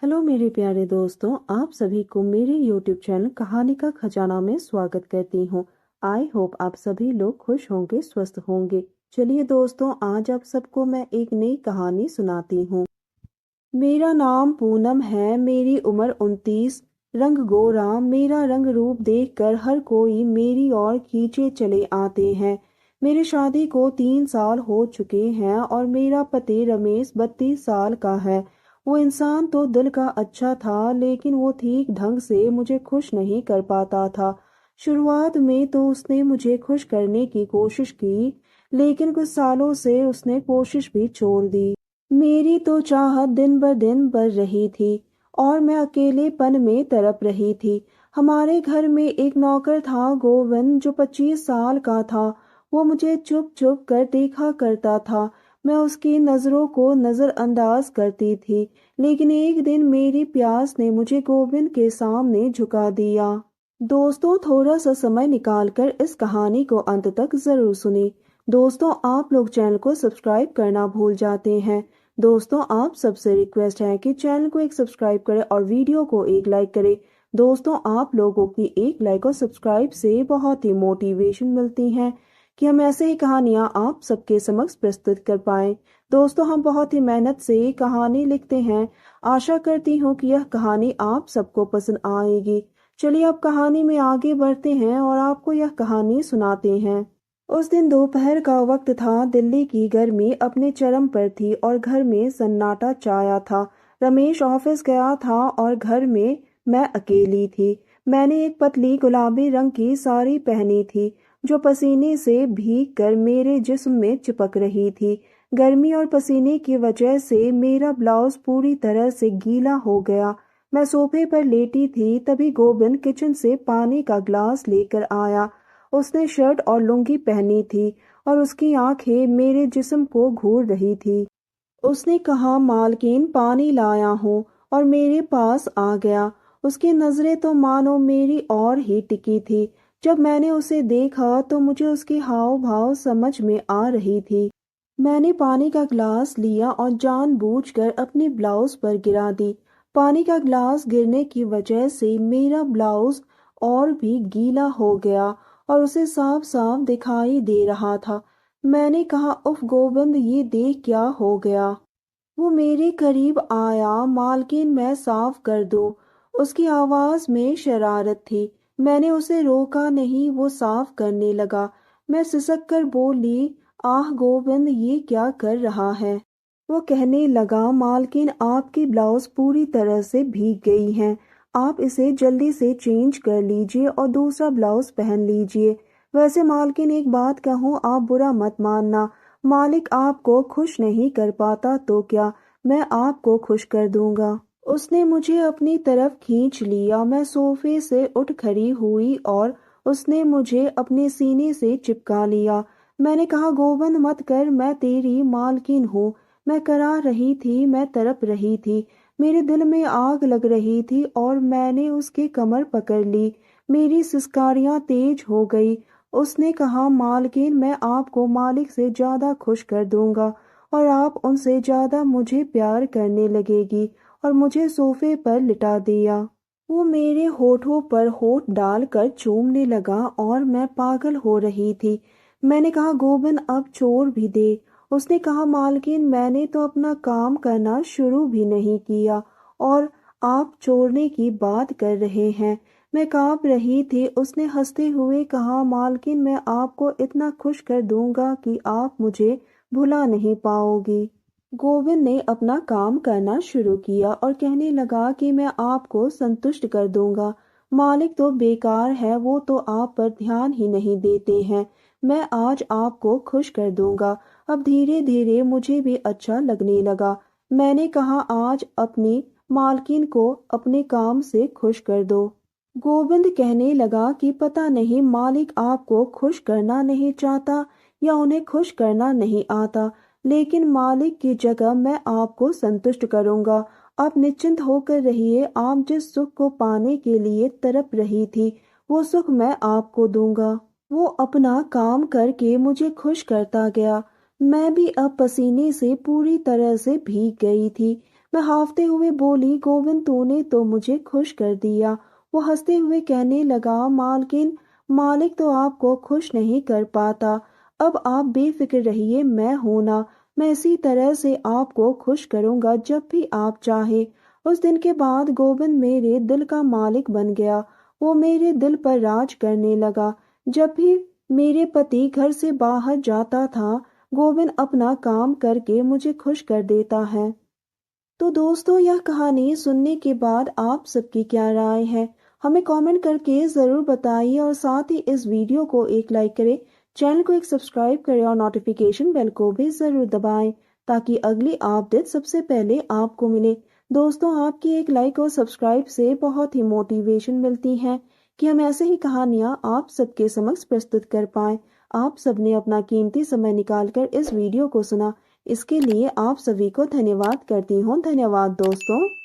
Hello मेरे प्यारे दोस्तों, आप सभी को मेरे यूट्यूब चैनल कहानी का खजाना में स्वागत करती हूँ। आई होप आप सभी लोग खुश होंगे, स्वस्थ होंगे। चलिए दोस्तों, आज आप सबको मैं एक नई कहानी सुनाती हूँ। मेरा नाम पूनम है, मेरी उम्र 29, रंग गोरा। मेरा रंग रूप देखकर हर कोई मेरी ओर खींचे चले आते हैं। मेरी शादी को 3 साल हो चुके हैं और मेरा पति रमेश 32 साल का है। वो इंसान तो दिल का अच्छा था, लेकिन वो ठीक ढंग से मुझे खुश नहीं कर पाता था। शुरुआत में तो उसने मुझे खुश करने की कोशिश की, लेकिन कुछ सालों से उसने कोशिश भी छोड़ दी। मेरी तो चाहत दिन ब दिन बढ़ रही थी और मैं अकेलेपन में तड़प रही थी। हमारे घर में एक नौकर था, गोविंद, जो 25 साल का था। वो मुझे चुप चुप कर देखा करता था। मैं उसकी नजरों को नजरअंदाज करती थी, लेकिन एक दिन मेरी प्यास ने मुझे गोविंद के सामने झुका दिया। दोस्तों, थोड़ा सा समय निकालकर इस कहानी को अंत तक जरूर सुने। दोस्तों, आप लोग चैनल को सब्सक्राइब करना भूल जाते हैं। दोस्तों, आप सबसे रिक्वेस्ट है कि चैनल को एक सब्सक्राइब करें और वीडियो को एक लाइक करें। दोस्तों, आप लोगों की एक लाइक और सब्सक्राइब से बहुत ही मोटिवेशन मिलती है कि हम ऐसे ही कहानियां आप सबके समक्ष प्रस्तुत कर पाएं। दोस्तों, हम बहुत ही मेहनत से कहानी लिखते हैं। आशा करती हूँ कि यह कहानी आप सबको पसंद आएगी। चलिए अब कहानी में आगे बढ़ते हैं और आपको यह कहानी सुनाते हैं। उस दिन दोपहर का वक्त था। दिल्ली की गर्मी अपने चरम पर थी और घर में सन्नाटा छाया था। रमेश ऑफिस गया था और घर में मैं अकेली थी। मैंने एक पतली गुलाबी रंग की साड़ी पहनी थी, जो पसीने से भीग कर मेरे जिस्म में चिपक रही थी। गर्मी और पसीने की वजह से मेरा ब्लाउज पूरी तरह से गीला हो गया। मैं सोफे पर लेटी थी, तभी गोविंद किचन से पानी का ग्लास लेकर आया। उसने शर्ट और लुंगी पहनी थी और उसकी आंखें मेरे जिस्म को घूर रही थी। उसने कहा, मालकिन, पानी लाया हूँ, और मेरे पास आ गया। उसकी नजरें तो मानो मेरी और ही टिकी थी। जब मैंने उसे देखा तो मुझे उसकी हाव भाव समझ में आ रही थी। मैंने पानी का ग्लास लिया और जानबूझकर अपनी ब्लाउज पर गिरा दी। पानी का ग्लास गिरने की वजह से मेरा ब्लाउज और भी गीला हो गया और उसे साफ साफ दिखाई दे रहा था। मैंने कहा, उफ गोविंद, ये देख क्या हो गया। वो मेरे करीब आया। मालकिन, मैं साफ कर दूं। उसकी आवाज में शरारत थी। मैंने उसे रोका नहीं, वो साफ करने लगा। मैं सिसक कर बोली, आह गोविंद, ये क्या कर रहा है। वो कहने लगा, मालकिन, आपकी ब्लाउज पूरी तरह से भीग गई है। आप इसे जल्दी से चेंज कर लीजिए और दूसरा ब्लाउज पहन लीजिए। वैसे मालकिन, एक बात कहूँ, आप बुरा मत मानना। मालिक आपको खुश नहीं कर पाता तो क्या, मैं आपको खुश कर दूंगा। उसने मुझे अपनी तरफ खींच लिया। मैं सोफे से उठ खड़ी हुई और उसने मुझे अपने सीने से चिपका लिया। मैंने कहा, गोविंद मत कर, मैं तेरी मालकिन हूँ। मैं करा रही थी, मैं तड़प रही थी। मेरे दिल में आग लग रही थी और मैंने उसकी कमर पकड़ ली। मेरी सिसकारियां तेज हो गई। उसने कहा, मालकिन, मैं आपको मालिक से ज्यादा खुश कर दूंगा और आप उनसे ज्यादा मुझे प्यार करने लगेगी, और मुझे सोफे पर लिटा दिया। वो मेरे होठों पर होठ डालकर चूमने लगा और मैं पागल हो रही थी। मैंने कहा, गोविंद, अब छोड़ भी दे। उसने कहा, मालकिन, मैंने तो अपना काम करना शुरू भी नहीं किया और आप छोड़ने की बात कर रहे हैं। मैं कांप रही थी। उसने हंसते हुए कहा, मालकिन, मैं आपको इतना खुश कर दूंगा कि आप मुझे भुला नहीं पाओगी। गोविंद ने अपना काम करना शुरू किया और कहने लगा कि मैं आपको संतुष्ट कर दूंगा। मालिक तो बेकार है, वो तो आप पर ध्यान ही नहीं देते हैं। मैं आज आपको खुश कर दूंगा। अब धीरे धीरे मुझे भी अच्छा लगने लगा। मैंने कहा, आज अपनी मालकिन को अपने काम से खुश कर दो। गोविंद कहने लगा कि पता नहीं मालिक आपको खुश करना नहीं चाहता या उन्हें खुश करना नहीं आता, लेकिन मालिक की जगह मैं आपको संतुष्ट करूंगा। आप निश्चिंत होकर रहिए। आप जिस सुख को पाने के लिए तड़प रही थी, वो सुख मैं आपको दूंगा। वो अपना काम करके मुझे खुश करता गया। मैं भी अब पसीने से पूरी तरह से भीग गई थी। मैं हाफते हुए बोली, गोविंद तूने तो मुझे खुश कर दिया। वो हंसते हुए कहने लगा, मालकिन मालिक तो आपको खुश नहीं कर पाता। अब आप बेफिक्र रहिए, मैं हूं ना, मैं इसी तरह से आपको खुश करूंगा जब भी आप चाहे। उस दिन के बाद गोविंद मेरे दिल का मालिक बन गया। वो मेरे दिल पर राज करने लगा। जब भी मेरे पति घर से बाहर जाता था, गोविंद अपना काम करके मुझे खुश कर देता है। तो दोस्तों, यह कहानी सुनने के बाद आप सबकी क्या राय है, हमें कमेंट करके ज़रूर बताइए और साथ ही इस वीडियो को एक लाइक करें, चैनल को एक सब्सक्राइब करें और नोटिफिकेशन बेल को भी ज़रूर दबाएं ताकि अगली अपडेट सबसे पहले आपको मिले। दोस्तों, आपकी एक लाइक और सब्सक्राइब से बहुत ही मोटिवेशन मिलती है कि हम ऐसे ही कहानियाँ आप सबके समक्ष प्रस्तुत कर पाएँ। आप सबने अपना कीमती समय निकालकर इस वीडियो को सुना, इसके लिए आप सभी को धन्यवाद करती हूँ। धन्यवाद दोस्तों।